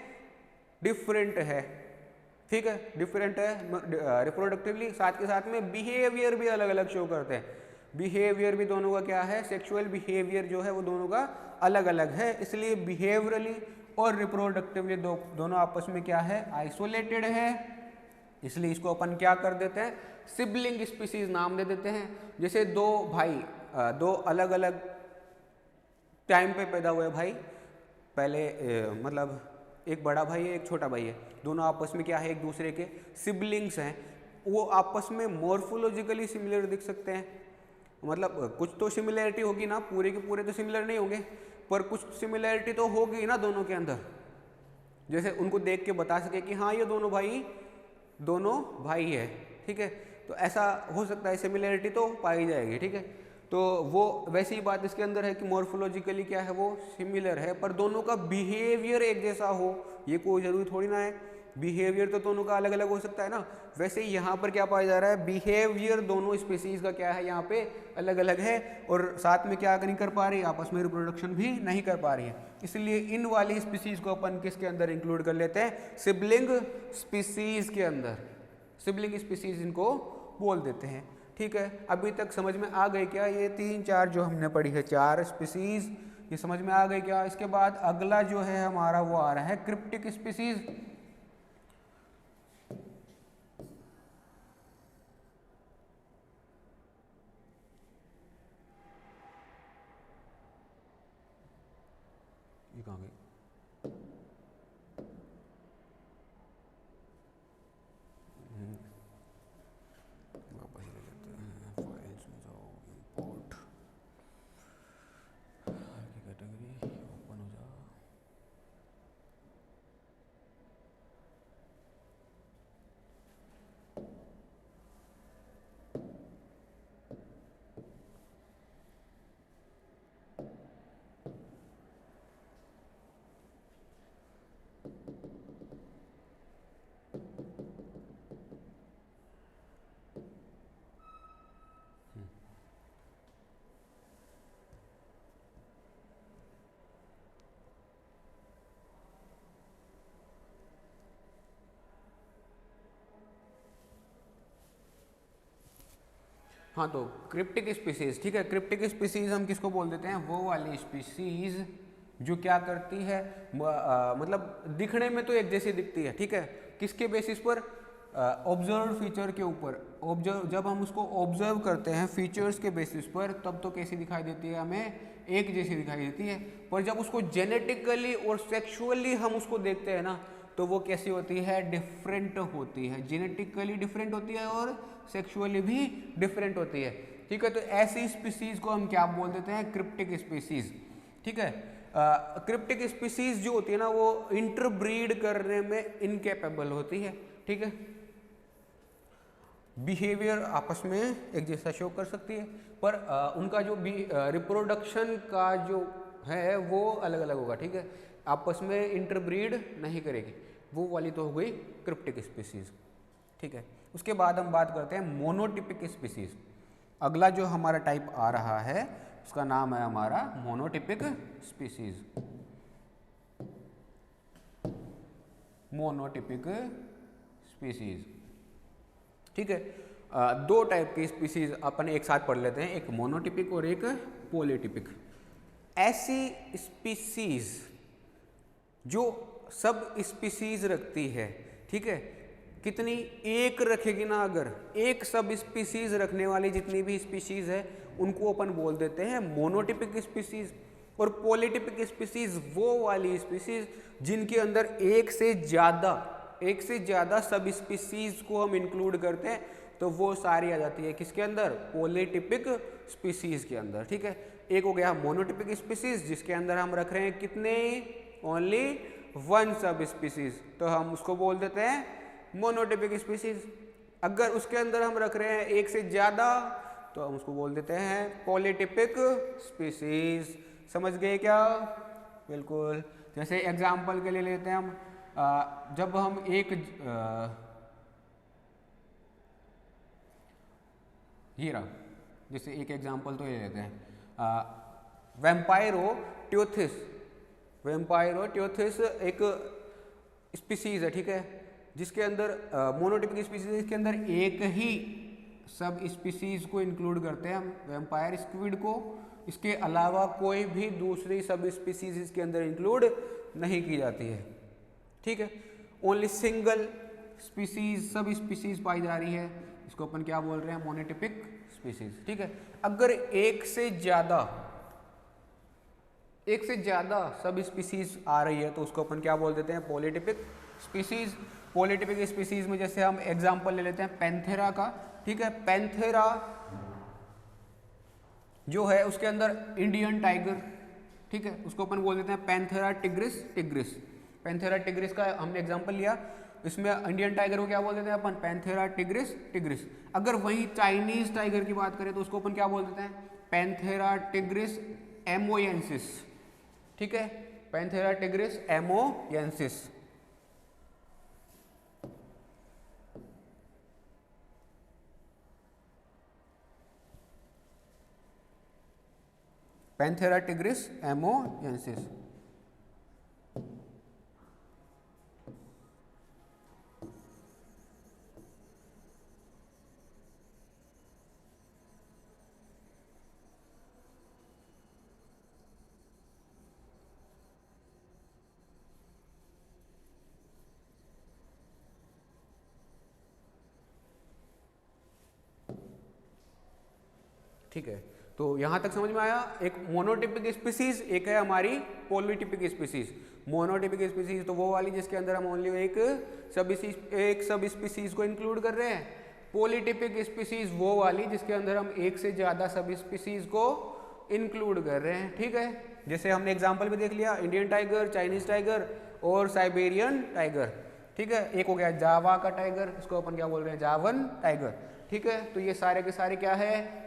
डिफरेंट है, ठीक है, डिफरेंट है रिप्रोडक्टिवली। साथ के साथ में बिहेवियर भी अलग अलग शो करते हैं, बिहेवियर भी दोनों का क्या है, सेक्सुअल बिहेवियर जो है वो दोनों का अलग अलग है, इसलिए बिहेवियरली और रिप्रोडक्टिवली दोनों आपस में क्या है, आइसोलेटेड है, इसलिए इसको अपन क्या कर देते हैं, सिबलिंग स्पीसीज नाम दे देते हैं। जैसे दो भाई, दो अलग अलग टाइम पे पैदा हुए भाई, पहले मतलब एक बड़ा भाई है एक छोटा भाई है, दोनों आपस में क्या है, एक दूसरे के सिबलिंग्स हैं, वो आपस में मॉर्फोलॉजिकली सिमिलर दिख सकते हैं। मतलब कुछ तो सिमिलैरिटी होगी ना, पूरे के पूरे तो सिमिलर नहीं होंगे पर कुछ सिमिलैरिटी तो होगी ना दोनों के अंदर, जैसे उनको देख के बता सके कि हाँ ये दोनों भाई है, ठीक है। तो ऐसा हो सकता है, सिमिलैरिटी तो पाई जाएगी, ठीक है। तो वो वैसी ही बात इसके अंदर है कि मॉर्फोलॉजिकली क्या है, वो सिमिलर है पर दोनों का बिहेवियर एक जैसा हो ये कोई ज़रूरी थोड़ी ना है, बिहेवियर तो दोनों का अलग अलग हो सकता है ना। वैसे ही यहाँ पर क्या पाया जा रहा है, बिहेवियर दोनों स्पीसीज का क्या है यहाँ पे अलग अलग है और साथ में क्या नहीं कर पा रही, आपस में रिप्रोडक्शन भी नहीं कर पा रही है, इसलिए इन वाली स्पीसीज को अपन किसके अंदर इंक्लूड कर लेते हैं, सिबलिंग स्पीसीज के अंदर, सिबलिंग स्पीसीज इनको बोल देते हैं, ठीक है। अभी तक समझ में आ गई क्या, ये 3-4 जो हमने पढ़ी है 4 स्पीसीज, ये समझ में आ गई क्या। इसके बाद अगला जो है हमारा वो आ रहा है क्रिप्टिक स्पीसीज। ये कहाँ गई, वापस ले लेते हैं, फाइल्स में जाओ, इंपोर्ट की कैटेगरी ओपन हो जाओ, हाँ। तो क्रिप्टिक स्पीसीज, ठीक है, क्रिप्टिक स्पीसीज हम किसको बोल देते हैं, वो वाली स्पीसीज जो क्या करती है, मतलब दिखने में तो एक जैसी दिखती है, ठीक है, किसके बेसिस पर, ऑब्जर्व फीचर के ऊपर। ऑब्जर्व जब हम उसको ऑब्जर्व करते हैं फीचर्स के बेसिस पर तब तो कैसी दिखाई देती है, हमें एक जैसी दिखाई देती है, पर जब उसको जेनेटिकली और सेक्सुअली हम उसको देखते हैं ना तो वो कैसी होती है, डिफरेंट होती है, जेनेटिकली डिफरेंट होती है और सेक्सुअली भी डिफरेंट होती है, ठीक है। तो ऐसी स्पीसीज को हम क्या बोल देते हैं, क्रिप्टिक स्पीसीज, ठीक है। क्रिप्टिक स्पीसीज जो होती है ना वो इंटरब्रीड करने में इनकेपेबल होती है, ठीक है। बिहेवियर आपस में एक जैसा शो कर सकती है पर उनका जो भी रिप्रोडक्शन का जो है वो अलग अलग होगा, ठीक है। आपस में इंटरब्रीड नहीं करेगी, वो वाली तो हो गई क्रिप्टिक स्पीसीज। ठीक है, उसके बाद हम बात करते हैं मोनोटिपिक स्पीसीज। अगला जो हमारा टाइप आ रहा है उसका नाम है हमारा मोनोटिपिक स्पीसीज। मोनोटिपिक स्पीसीज, ठीक है। दो टाइप की स्पीसीज अपन एक साथ पढ़ लेते हैं, एक मोनोटिपिक और एक पॉलीटिपिक। ऐसी स्पीसीज जो सब स्पीसीज रखती है, ठीक है, कितनी, एक रखेगी ना, अगर एक सब स्पीसीज रखने वाली जितनी भी स्पीसीज है उनको अपन बोल देते हैं मोनोटिपिक स्पीसीज। और पॉलीटिपिक स्पीसीज वो वाली स्पीसीज जिनके अंदर एक से ज़्यादा सब स्पीसीज को हम इंक्लूड करते हैं, तो वो सारी आ जाती है किसके अंदर, पॉलीटिपिक स्पीसीज के अंदर। ठीक है, एक हो गया मोनोटिपिक स्पीसीज जिसके अंदर हम रख रहे हैं कितने, ओनली वन सब स्पीसीज, तो हम उसको बोल देते हैं मोनोटिपिक स्पीसीज। अगर उसके अंदर हम रख रहे हैं एक से ज़्यादा तो हम उसको बोल देते हैं पॉलीटिपिक स्पीसीज। समझ गए क्या? बिल्कुल। जैसे एग्जाम्पल के लिए लेते हैं हम, जब हम एक हीरा, जैसे एक एग्जाम्पल तो ये लेते हैं, वैम्पायरोट्योथिस एक स्पीसीज है, ठीक है, जिसके अंदर मोनोटिपिक स्पीसीज है, इसके अंदर एक ही सब स्पीसीज को इंक्लूड करते हैं हम, वैम्पायर स्क्विड को। इसके अलावा कोई भी दूसरी सब स्पीसीज इसके अंदर इंक्लूड नहीं की जाती है। ठीक है, only single species, sub species पाई जा रही है, इसको अपन क्या बोल रहे हैं, मोनोटिपिक स्पीसीज। ठीक है, अगर एक से ज़्यादा सब स्पीसीज आ रही है तो उसको अपन क्या बोल देते हैं, पॉलीटिपिक स्पीसीज। पॉलीटिपिक स्पीसीज में जैसे हम एग्जांपल ले लेते हैं पैंथेरा का। ठीक है, पैंथेरा जो है उसके अंदर इंडियन टाइगर, ठीक है, उसको अपन बोल देते हैं पैंथेरा टिग्रिस। पैंथेरा टिग्रिस का हमने एग्जांपल लिया, इसमें इंडियन टाइगर को क्या बोल देते हैं अपन, पैंथेरा टिग्रिस। अगर वहीं चाइनीज टाइगर की बात करें तो उसको अपन क्या बोल देते हैं, पैंथेरा टिग्रिस एमोयेंसिस। ठीक है, Panthera tigris amoyensis. Panthera tigris amoyensis. ठीक है, तो यहाँ तक समझ में आया। एक मोनोटिपिक स्पीसीज, एक है हमारी पॉलीटिपिक स्पीसीज। मोनोटिपिक स्पीसीज तो वो वाली जिसके अंदर हम ओनली एक सब स्पीसीज को इंक्लूड कर रहे हैं। पॉलीटिपिक स्पीसीज वो वाली जिसके अंदर हम एक से ज़्यादा सब स्पीसीज को इंक्लूड कर रहे हैं। ठीक है, जैसे हमने एग्जाम्पल भी देख लिया, इंडियन टाइगर, चाइनीज टाइगर और साइबेरियन टाइगर। ठीक है, एक हो गया जावा का टाइगर, इसको अपन क्या बोल रहे हैं, जावन टाइगर। ठीक है, तो ये सारे के सारे क्या है,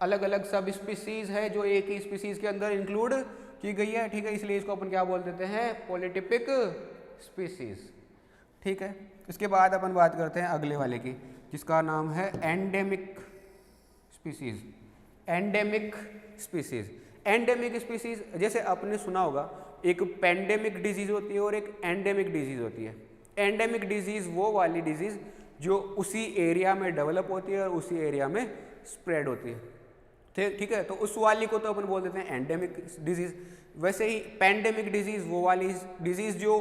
अलग अलग सब स्पीसीज है जो एक ही स्पीसीज के अंदर इंक्लूड की गई है। ठीक है, इसलिए इसको अपन क्या बोल देते हैं, पॉलीटिपिक स्पीसीज। ठीक है, इसके बाद अपन बात करते हैं अगले वाले की, जिसका नाम है endemic species. Endemic species, endemic species जैसे आपने सुना होगा, एक पेंडेमिक डिजीज होती है और एक एंडेमिक डिजीज होती है। एंडेमिक डिजीज वो वाली डिजीज जो उसी एरिया में डेवलप होती है और उसी एरिया में स्प्रेड होती है। ठीक है, तो उस वाली को तो अपन बोल देते हैं एंडेमिक डिजीज। वैसे ही पेंडेमिक डिजीज वो वाली डिजीज जो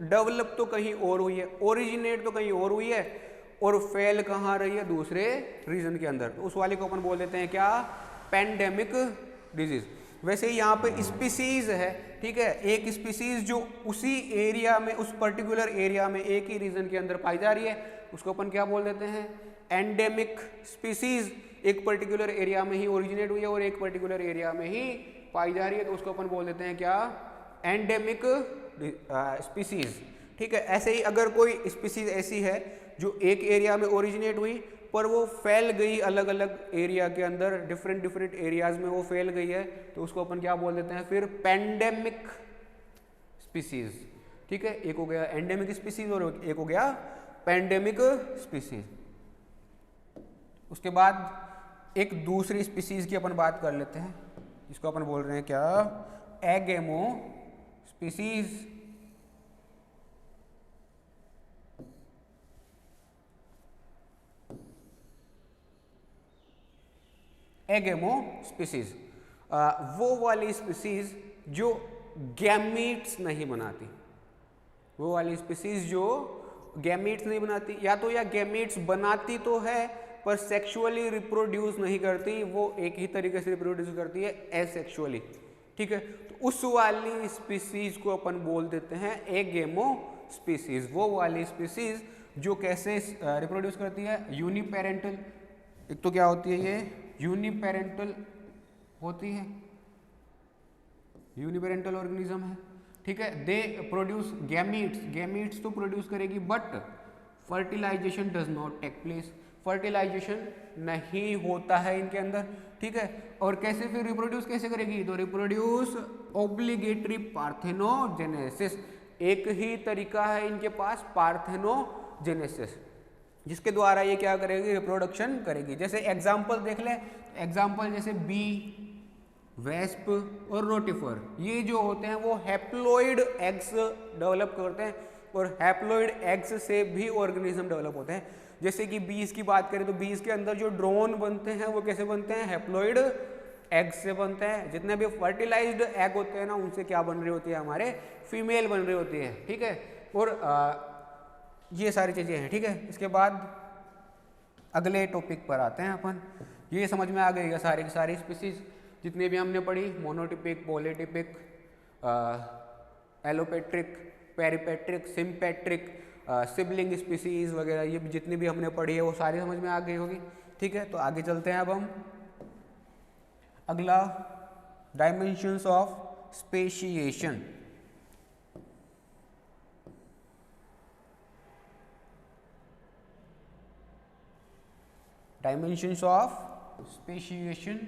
डेवलप तो कहीं और हुई है, ओरिजिनेट तो कहीं और हुई है और फेल कहाँ रही है, दूसरे रीजन के अंदर, तो उस वाले को अपन बोल देते हैं क्या, पेंडेमिक डिजीज। वैसे ही यहाँ पे स्पीसीज है, ठीक है, एक स्पीसीज जो उसी एरिया में, उस पर्टिकुलर एरिया में एक ही रीजन के अंदर पाई जा रही है, उसको अपन क्या बोल देते हैं, एंडेमिक स्पीसीज। एक पर्टिकुलर एरिया में ही ओरिजिनेट हुई है और एक पर्टिकुलर एरिया में ही पाई जा रही है, तो उसको अपन बोल देते हैं क्या, एंडेमिक स्पीसीज। ठीक है, ऐसे ही अगर कोई स्पीसीज ऐसी है जो एक एरिया में ओरिजिनेट हुई पर वो फैल गई अलग अलग एरिया के अंदर, डिफरेंट एरियाज में वो फैल गई है, तो उसको अपन क्या बोल देते हैं फिर, पेंडेमिक स्पीसीज, ठीक है। एक हो गया एंडेमिक स्पीसीज और एक हो गया पैंडेमिक स्पीसीज। उसके बाद एक दूसरी स्पीसीज की अपन बात कर लेते हैं, जिसको अपन बोल रहे हैं क्या, एगेमो स्पीसीज। एगेमो स्पीसीज वो वाली स्पीसीज जो गैमीट्स नहीं बनाती, वो वाली स्पीसीज जो गैमीट्स नहीं बनाती, या तो या गैमीट्स बनाती तो है पर सेक्सुअली रिप्रोड्यूस नहीं करती, वो एक ही तरीके से रिप्रोड्यूस करती है एसेक्सुअली, ठीक है। तो उस वाली स्पीसीज को अपन बोल देते हैं एगेमो स्पीसीज। वो वाली स्पीसीज जो कैसे रिप्रोड्यूस करती है, यूनिपेरेंटल, एक तो क्या होती है ये यूनिपेरेंटल होती है, यूनिपेरेंटल ऑर्गेनिज्म है, ठीक है। दे प्रोड्यूस गैमीट्स, गैमीट्स तो प्रोड्यूस करेगी but fertilization does not take place, fertilization नहीं होता है इनके अंदर, ठीक है। और कैसे फिर रिप्रोड्यूस कैसे करेगी, तो रिप्रोड्यूस ऑब्लिगेटरी पार्थेनोजेनेसिस, एक ही तरीका है इनके पास पार्थेनोजेनेसिस, जिसके द्वारा ये क्या करेगी, रिप्रोडक्शन करेगी। जैसे एग्जाम्पल देख ले, एग्जाम्पल जैसे बी, वेस्प और रोटिफर, ये जो होते हैं वो हैप्लॉइड एग्स डेवलप करते हैं और हैप्लॉइड एग्स से भी ऑर्गेनिज्म डेवलप होते हैं। जैसे कि बीज की बात करें तो बीज के अंदर जो ड्रोन बनते हैं वो कैसे बनते हैं, हैप्लॉइड एग्स से बनते हैं। जितने भी फर्टिलाइज्ड एग होते हैं ना, उनसे क्या बन रही होती है, हमारे फीमेल बन रही होती है, ठीक है। और ये सारी चीज़ें हैं, ठीक है। इसके बाद अगले टॉपिक पर आते हैं अपन। ये समझ में आ गई है सारी की सारी स्पीसीज जितने भी हमने पढ़ी, monotypic, polytypic, allopatric, peripatric, sympatric, sibling species वगैरह, ये जितनी भी हमने पढ़ी है वो सारी समझ में आ गई होगी, ठीक है। तो आगे चलते हैं अब हम। अगला dimensions of speciation. Dimensions of speciation,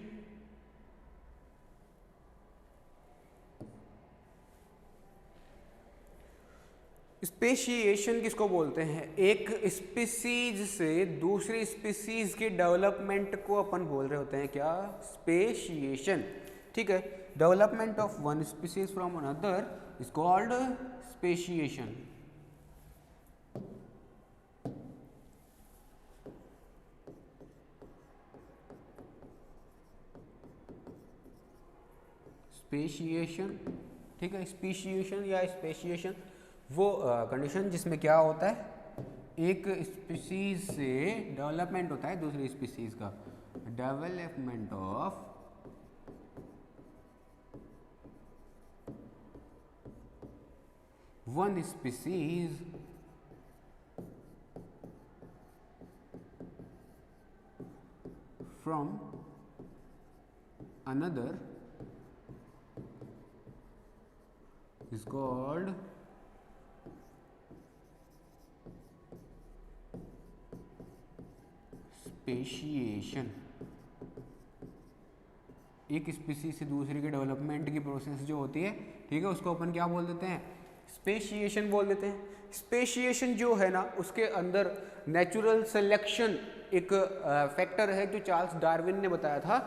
speciation किसको बोलते हैं, एक स्पीसीज से दूसरी स्पीसीज के डेवलपमेंट को अपन बोल रहे होते हैं क्या, स्पेशिएशन, ठीक है। Development of one species from another is called speciation. Speciation, ठीक है। स्पीशिएशन या स्पेशिएशन वो कंडीशन जिसमें क्या होता है, एक स्पीसीज से डेवलपमेंट होता है दूसरी स्पीसीज का, development of one species from another is called speciation. एक स्पीसीज से दूसरे के डेवलपमेंट की प्रोसेस जो होती है, ठीक है, उसको अपन क्या बोल देते हैं, स्पेशिएशन बोल देते हैं। स्पेशिएशन जो है ना, उसके अंदर नेचुरल सिलेक्शन एक फैक्टर है जो चार्ल्स डार्विन ने बताया था।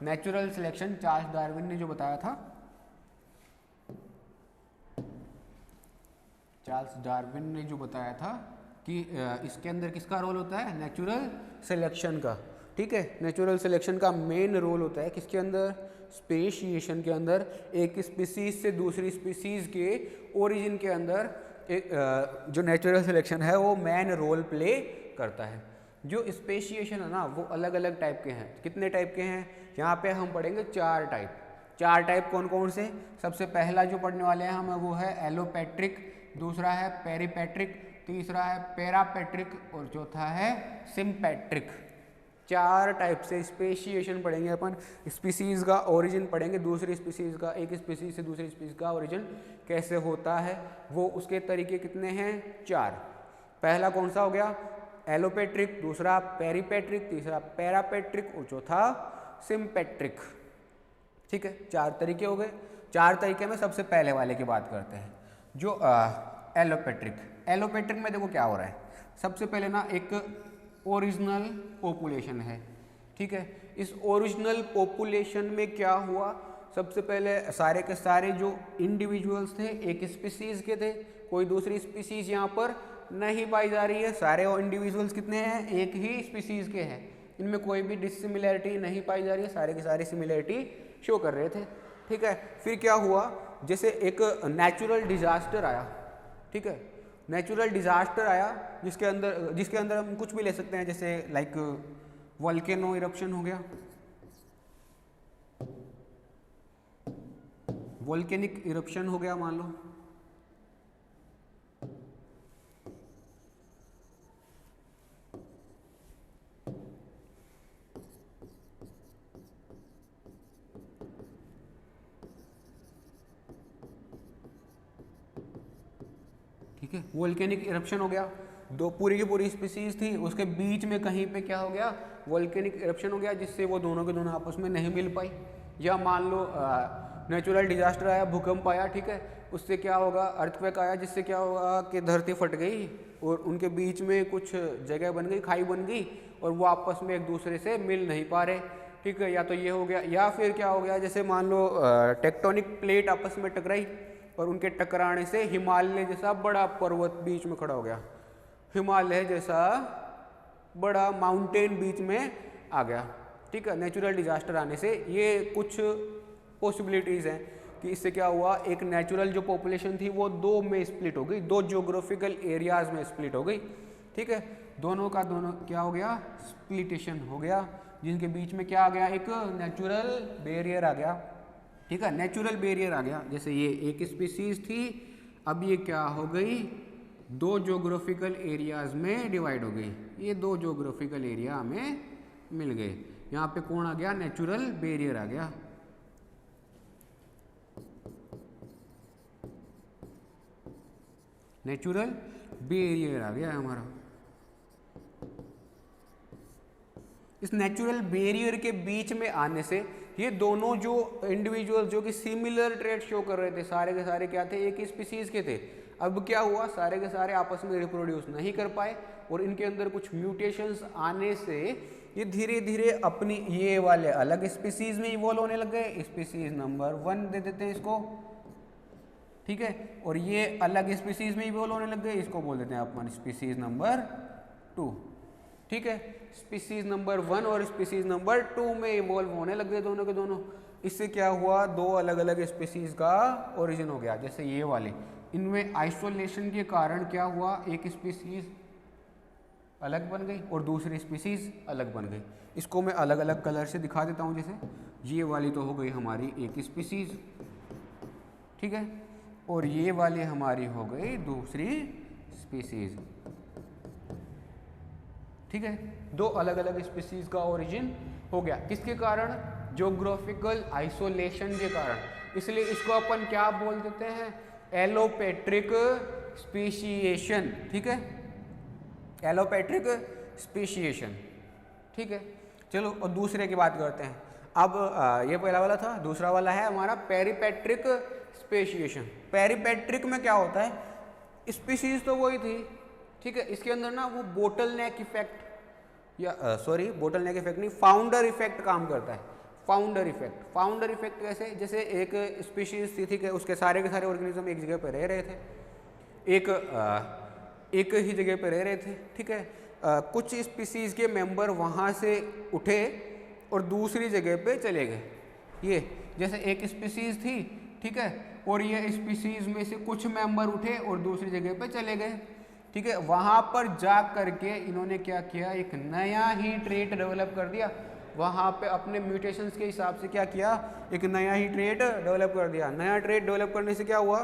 नेचुरल सिलेक्शन चार्ल्स डार्विन ने जो बताया था, चार्ल्स डार्विन ने जो बताया था कि इसके अंदर किसका रोल होता है, नेचुरल सिलेक्शन का, ठीक है। नेचुरल सिलेक्शन का मेन रोल होता है किसके अंदर, स्पेशिएशन के अंदर। एक स्पीसीज से दूसरी स्पीसीज के ओरिजिन के अंदर एक जो नेचुरल सिलेक्शन है वो मेन रोल प्ले करता है। जो स्पेशिएशन है ना वो अलग अलग टाइप के हैं। कितने टाइप के हैं, यहाँ पे हम पढ़ेंगे 4 टाइप। 4 टाइप कौन कौन से, सबसे पहला जो पढ़ने वाले हैं हम वो है एलोपेट्रिक, दूसरा है पेरिपेट्रिक, तीसरा है पेरापेट्रिक और चौथा है सिम्पेट्रिक। 4 टाइप से स्पेशिएशन पढ़ेंगे अपन। स्पीसीज का ओरिजिन पढ़ेंगे, दूसरी स्पीसीज का, एक स्पीसीज से दूसरी स्पीसीज का ओरिजिन कैसे होता है, वो उसके तरीके कितने हैं, 4। पहला कौन सा हो गया, एलोपेट्रिक, दूसरा पेरिपेट्रिक, तीसरा पेरापेट्रिक और चौथा सिम्पेट्रिक, ठीक है। 4 तरीके हो गए। 4 तरीके में सबसे पहले वाले की बात करते हैं। जो एलोपेट्रिक में देखो क्या हो रहा है, सबसे पहले ना एक ओरिजिनल पॉपुलेशन है, ठीक है। इस ओरिजिनल पॉपुलेशन में क्या हुआ, सबसे पहले सारे के सारे जो इंडिविजुअल्स थे एक स्पीसीज के थे, कोई दूसरी स्पीसीज यहाँ पर नहीं पाई जा रही है। सारे इंडिविजुअल्स कितने हैं, एक ही स्पीसीज के हैं, इनमें कोई भी डिसिमिलैरिटी नहीं पाई जा रही है, सारे के सारे सिमिलैरिटी शो कर रहे थे, ठीक है। फिर क्या हुआ, जैसे एक नेचुरल डिजास्टर आया, ठीक है, नेचुरल डिजास्टर आया जिसके अंदर हम कुछ भी ले सकते हैं, जैसे लाइक वोल्केनो इरप्शन हो गया, वोल्केनिक इरप्शन हो गया मान लो, ठीक है, वोल्केनिक इरप्शन हो गया, दो पूरी की पूरी स्पीसीज थी, उसके बीच में कहीं पे क्या हो गया, वोल्केनिक इरप्शन हो गया, जिससे वो दोनों के दोनों आपस में नहीं मिल पाई। या मान लो नेचुरल डिजास्टर आया, भूकंप आया, ठीक है, उससे क्या होगा, अर्थक्वेक आया, जिससे क्या होगा कि धरती फट गई और उनके बीच में कुछ जगह बन गई, खाई बन गई, और वो आपस में एक दूसरे से मिल नहीं पा रहे, ठीक है। या तो ये हो गया, या फिर क्या हो गया, जैसे मान लो टेक्टोनिक प्लेट आपस में टकराई और उनके टकराने से हिमालय जैसा बड़ा पर्वत बीच में खड़ा हो गया, हिमालय जैसा बड़ा माउंटेन बीच में आ गया, ठीक है, नेचुरल डिजास्टर आने से। ये कुछ पॉसिबिलिटीज़ हैं कि इससे क्या हुआ, एक नेचुरल जो पॉपुलेशन थी वो दो में स्प्लिट हो गई, दो ज्योग्राफिकल एरियाज में स्प्लिट हो गई, ठीक है, दोनों का दोनों क्या हो गया, स्प्लिटेशन हो गया, जिनके बीच में क्या आ गया, एक नेचुरल बैरियर आ गया, ठीक है, नेचुरल बैरियर आ गया। जैसे ये एक स्पीसीज थी, अब ये क्या हो गई, दो ज्योग्राफिकल एरियाज में डिवाइड हो गई, ये दो ज्योग्राफिकल एरिया में मिल गए, यहाँ पे कौन आ गया, नेचुरल बैरियर आ गया, नेचुरल बैरियर आ गया हमारा। इस नेचुरल बैरियर के बीच में आने से ये दोनों जो इंडिविजुअल जो कि सिमिलर ट्रेड शो कर रहे थे, सारे के सारे क्या थे, एक ही स्पीसीज के थे, अब क्या हुआ, सारे के सारे आपस में रिप्रोड्यूस नहीं कर पाए और इनके अंदर कुछ म्यूटेशंस आने से ये धीरे धीरे अपनी ये वाले अलग स्पीसीज में इवॉल्व होने लग गए, स्पीसीज नंबर 1 दे देते हैं इसको, ठीक है, और ये अलग स्पीसीज में इवॉल्व होने लग गए, इसको बोल देते हैं अपन स्पीसीज नंबर 2, ठीक है, स्पीसीज नंबर 1 और स्पीसीज नंबर 2 में इवॉल्व होने लग गए दोनों के दोनों। इससे क्या हुआ, दो अलग अलग स्पीसीज का ओरिजिन हो गया। जैसे ये वाले, इनमें आइसोलेशन के कारण क्या हुआ, एक स्पीसीज अलग बन गई और दूसरी स्पीसीज अलग बन गई। इसको मैं अलग अलग कलर से दिखा देता हूँ। जैसे ये वाली तो हो गई हमारी एक स्पीसीज, ठीक है, और ये वाली हमारी हो गई दूसरी स्पीसीज, ठीक है, दो अलग अलग स्पीसीज का ओरिजिन हो गया। किसके कारण, ज्योग्राफिकल आइसोलेशन के कारण। इसलिए इसको अपन क्या बोल देते हैं, एलोपेट्रिक स्पीशिएशन, ठीक है, एलोपेट्रिक स्पीशिएशन, ठीक है। चलो और दूसरे की बात करते हैं। अब ये पहला वाला था, दूसरा वाला है हमारा पेरिपेट्रिक स्पेशिएशन। पेरिपेट्रिक में क्या होता है, स्पीशीज तो वही थी, ठीक है, इसके अंदर ना वो बोटल नेक इफेक्ट या बोटल नेक इफेक्ट नहीं, फाउंडर इफेक्ट काम करता है। फाउंडर इफेक्ट कैसे, जैसे एक स्पीशीज थी, ठीक है, उसके सारे के सारे ऑर्गेनिज्म एक जगह पर रह रहे थे, एक ही जगह पर रह रहे थे, ठीक है, कुछ स्पीसीज के मेंबर वहाँ से उठे और दूसरी जगह पे चले गए। ये जैसे एक स्पीसीज थी, ठीक है, और ये स्पीसीज में से कुछ मेंबर उठे और दूसरी जगह पे चले गए, ठीक है, वहाँ पर जा करके इन्होंने क्या किया, एक नया ही ट्रेट डेवलप कर दिया। वहाँ पे अपने म्यूटेशंस के हिसाब से क्या किया, एक नया ही ट्रेट डेवलप कर दिया। नया ट्रेट डेवलप करने से क्या हुआ,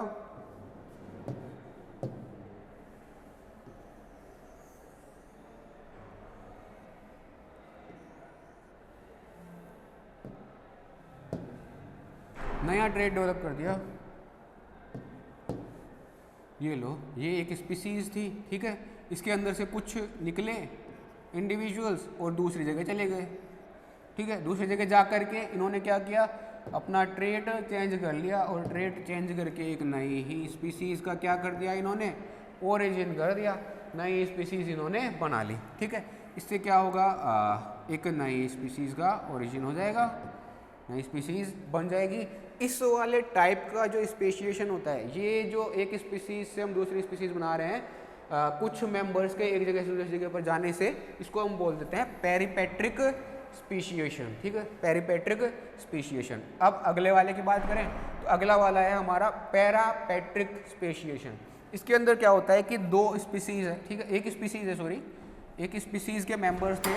नया ट्रेट डेवलप कर दिया। ये लो, ये एक स्पीसीज थी, ठीक है, इसके अंदर से कुछ निकले इंडिविजुअल्स और दूसरी जगह चले गए, ठीक है, दूसरी जगह जा करके इन्होंने क्या किया, अपना ट्रेट चेंज कर लिया और ट्रेट चेंज करके एक नई ही स्पीसीज़ का क्या कर दिया इन्होंने, ओरिजिन कर दिया, नई स्पीसीज़ इन्होंने बना ली। ठीक है, इससे क्या होगा, एक नई स्पीसीज़ का ओरिजिन हो जाएगा, नई स्पीसीज़ बन जाएगी। इस वाले टाइप का जो स्पेशिएशन होता है, ये जो एक स्पीसीज़ से हम दूसरी स्पीसीज़ बना रहे हैं, कुछ मेंबर्स के एक जगह से दूसरी जगह पर जाने से, इसको हम बोल देते हैं पेरिपेट्रिक स्पीशिएशन। ठीक है, पेरिपेट्रिक स्पीशिएशन। अब अगले वाले की बात करें तो अगला वाला है हमारा पैरापेट्रिक स्पेशिएशन। इसके अंदर क्या होता है कि दो स्पीसीज है, ठीक है, एक स्पीसीज है, सॉरी, एक स्पीसीज के मेंबर्स थे,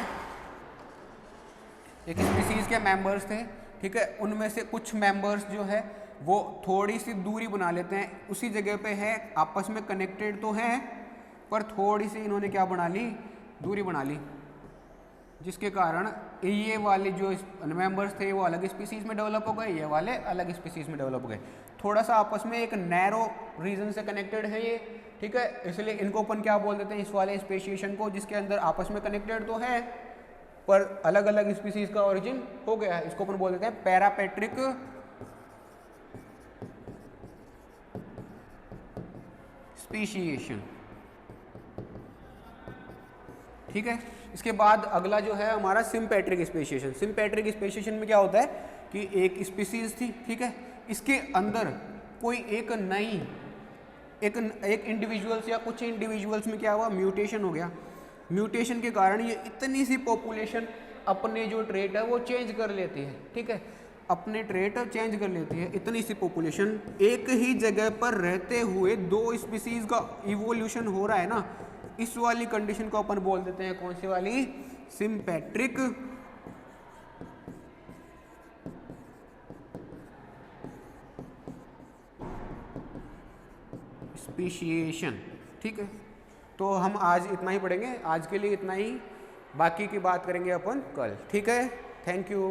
एक स्पीसीज के मेंबर्स थे, ठीक है, उनमें से कुछ मेंबर्स जो है वो थोड़ी सी दूरी बना लेते हैं, उसी जगह पे है, आपस में कनेक्टेड तो हैं पर थोड़ी सी इन्होंने क्या बना ली, दूरी बना ली, जिसके कारण ये वाले जो मेंबर्स थे वो अलग स्पीसीज में डेवलप हो गए, ये वाले अलग स्पीसीज में डेवलप हो गए, थोड़ा सा आपस में एक नैरो रीजन से कनेक्टेड है ये। ठीक है, इसलिए इनको अपन क्या बोल देते हैं, इस वाले स्पेशिएशन को, जिसके अंदर आपस में कनेक्टेड तो है पर अलग अलग स्पीसीज का ओरिजिन हो गया है, इसको अपन बोल देते हैं पैरापेट्रिक स्पीशिएशन। ठीक है, इसके बाद अगला जो है हमारा सिम्पेट्रिक स्पेशिएशन। सिम्पेट्रिक स्पेशिएशन में क्या होता है कि एक स्पीसीज थी, ठीक है, इसके अंदर कोई एक नई एक इंडिविजुअल्स या कुछ इंडिविजुअल्स में क्या हुआ, म्यूटेशन हो गया, म्यूटेशन के कारण ये इतनी सी पॉपुलेशन अपने जो ट्रेट है वो चेंज कर लेती है। ठीक है, अपने ट्रेट चेंज कर लेती है, इतनी सी पॉपुलेशन, एक ही जगह पर रहते हुए दो स्पीसीज का इवोल्यूशन हो रहा है ना, इस वाली कंडीशन को अपन बोल देते हैं कौन सी वाली, सिम्पेट्रिक स्पीशिएशन। ठीक है, तो हम आज इतना ही पढ़ेंगे, आज के लिए इतना ही, बाकी की बात करेंगे अपन कल। ठीक है, थैंक यू।